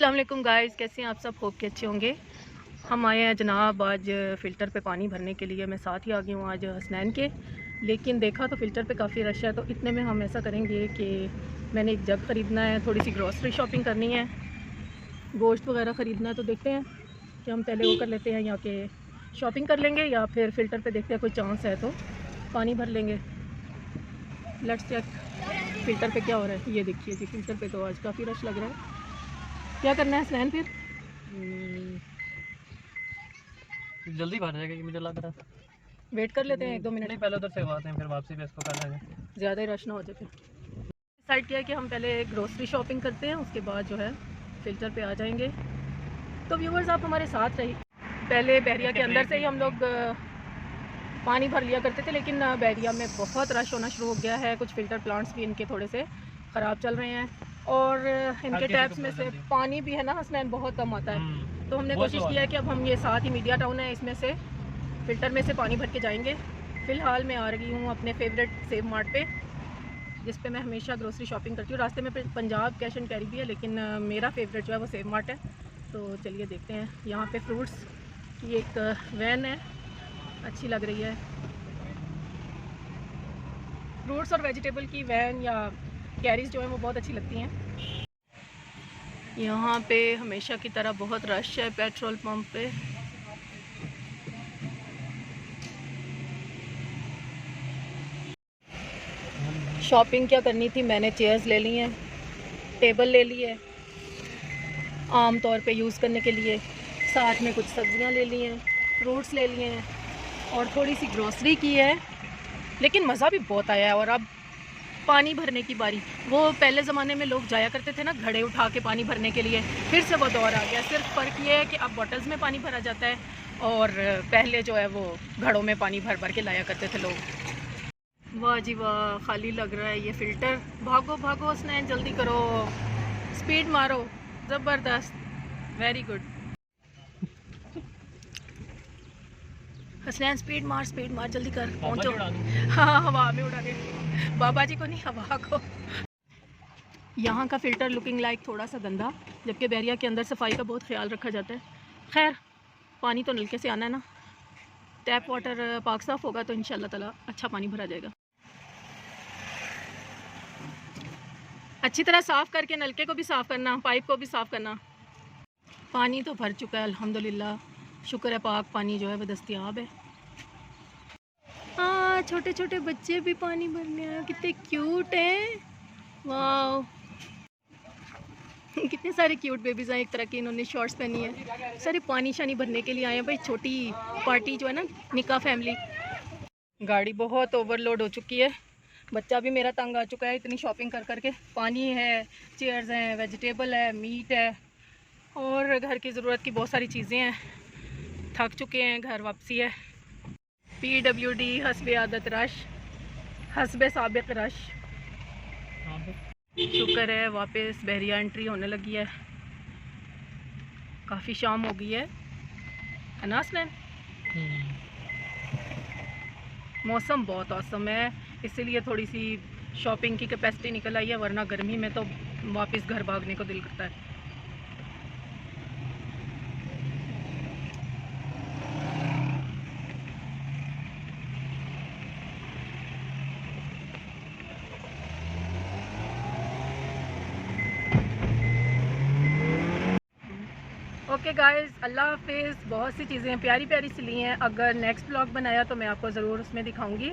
अस्सलाम वालेकुम गाइस, कैसे हैं आप सब? होप के अच्छे होंगे। हम आए हैं जनाब आज फ़िल्टर पे पानी भरने के लिए। मैं साथ ही आ गई हूँ आज हसनैन के, लेकिन देखा तो फ़िल्टर पे काफ़ी रश है। तो इतने में हम ऐसा करेंगे कि मैंने एक जग ख़रीदना है, थोड़ी सी ग्रॉसरी शॉपिंग करनी है, गोश्त वगैरह ख़रीदना है। तो देखते हैं कि हम पहले वो कर लेते हैं, या कि शॉपिंग कर लेंगे या फिर फ़िल्टर पर देखते हैं कोई चांस है तो पानी भर लेंगे। लेट्स चेक फ़िल्टर पे क्या हो रहा है। ये देखिए जी, फ़िल्टर पे तो आज काफ़ी रश लग रहा है। क्या करना है स्नैन फिर? जल्दी भर जाएगा ये मुझे लग रहा है। वेट कर लेते हैं 1-2 मिनट। नहीं, पहले उधर से आते हैं, फिर वापसी पे इसको कर लेंगे। ज़्यादा ही रश ना हो जाए। फिर डिसाइड किया है कि हम पहले ग्रोसरी शॉपिंग करते हैं, उसके बाद जो है फ़िल्टर पे आ जाएंगे। तो व्यूवर्स आप हमारे साथ रहिए। पहले बहरिया के अंदर से ही हम लोग पानी भर लिया करते थे, लेकिन बहरिया में बहुत रश होना शुरू हो गया है। कुछ फ़िल्टर प्लांट्स भी इनके थोड़े से ख़राब चल रहे हैं, और इनके टैप्स में से पानी भी है ना हसनैन बहुत कम आता है। तो हमने कोशिश की है कि अब हम ये साथ ही मीडिया टाउन है, इसमें से फ़िल्टर में से पानी भर के जाएंगे। फ़िलहाल मैं आ रही हूँ अपने फेवरेट सेव मार्ट पे, जिस पे मैं हमेशा ग्रोसरी शॉपिंग करती हूँ। रास्ते में पंजाब कैश एंड कैरी भी है, लेकिन मेरा फेवरेट जो है वो सेव मार्ट है। तो चलिए देखते हैं। यहाँ पे फ्रूट्स की एक वैन है, अच्छी लग रही है। फ्रूट्स और वेजिटेबल की वैन या कैरीज जो है वो बहुत अच्छी लगती हैं। यहाँ पे हमेशा की तरह बहुत रश है पेट्रोल पंप पे। शॉपिंग क्या करनी थी, मैंने चेयर्स ले ली हैं, टेबल ले ली है आम तौर पे यूज़ करने के लिए, साथ में कुछ सब्जियां ले ली हैं, फ्रूट्स ले लिए हैं, और थोड़ी सी ग्रोसरी की है। लेकिन मज़ा भी बहुत आया है। और अब पानी भरने की बारी। वो पहले ज़माने में लोग जाया करते थे ना घड़े उठा के पानी भरने के लिए, फिर से वो दौर आ गया। सिर्फ फ़र्क ये है कि अब बॉटल्स में पानी भरा जाता है, और पहले जो है वो घड़ों में पानी भर भर के लाया करते थे लोग। वाह जी वाह, खाली लग रहा है ये फ़िल्टर। भागो भागो स्नैन, जल्दी करो, स्पीड मारो, ज़बरदस्त, वेरी गुड। हसनैन स्पीड मार, जल्दी कर, पहुँचो। हाँ, हवा में उड़ा दे, बाबा जी को नहीं, हवा को। यहाँ का फ़िल्टर लुकिंग लाइक थोड़ा सा गंदा, जबकि बहरिया के अंदर सफाई का बहुत ख्याल रखा जाता है। खैर, पानी तो नलके से आना है ना, टैप वाटर पाक साफ़ होगा तो इंशाल्लाह ताला अच्छा पानी भरा जाएगा। अच्छी तरह साफ़ करके नलके को भी साफ़ करना, पाइप को भी साफ़ करना। पानी तो भर चुका है अल्हम्दुलिल्लाह, शुक्र है पाक पानी जो है वो दस्तयाब है। हाँ, छोटे छोटे बच्चे भी पानी भरने आए, कितने क्यूट हैं। वाह, कितने सारे क्यूट बेबीज़ हैं। एक तरह की इन्होंने शॉर्ट्स पहनी है, सारे पानी शानी भरने के लिए आए हैं भाई। छोटी पार्टी जो है ना, निका फैमिली। गाड़ी बहुत ओवरलोड हो चुकी है, बच्चा भी मेरा तंग आ चुका है इतनी शॉपिंग कर करके। पानी है, चेयर्स हैं, वेजिटेबल है, मीट है, और घर की ज़रूरत की बहुत सारी चीज़ें हैं। थक चुके हैं, घर वापसी है। PWD हस्बे आदत रश, हस्बे साबिक रश। शुक्र है वापस बहरिया एंट्री होने लगी है, काफ़ी शाम हो गई है ना हसनैन? मौसम बहुत औसम है, इसीलिए थोड़ी सी शॉपिंग की कैपेसिटी निकल आई है, वरना गर्मी में तो वापस घर भागने को दिल करता है। ओके गाइस, अल्लाह हाफिज़। बहुत सी चीज़ें प्यारी प्यारी सी ली हैं। अगर नेक्स्ट ब्लॉग बनाया तो मैं आपको ज़रूर उसमें दिखाऊंगी।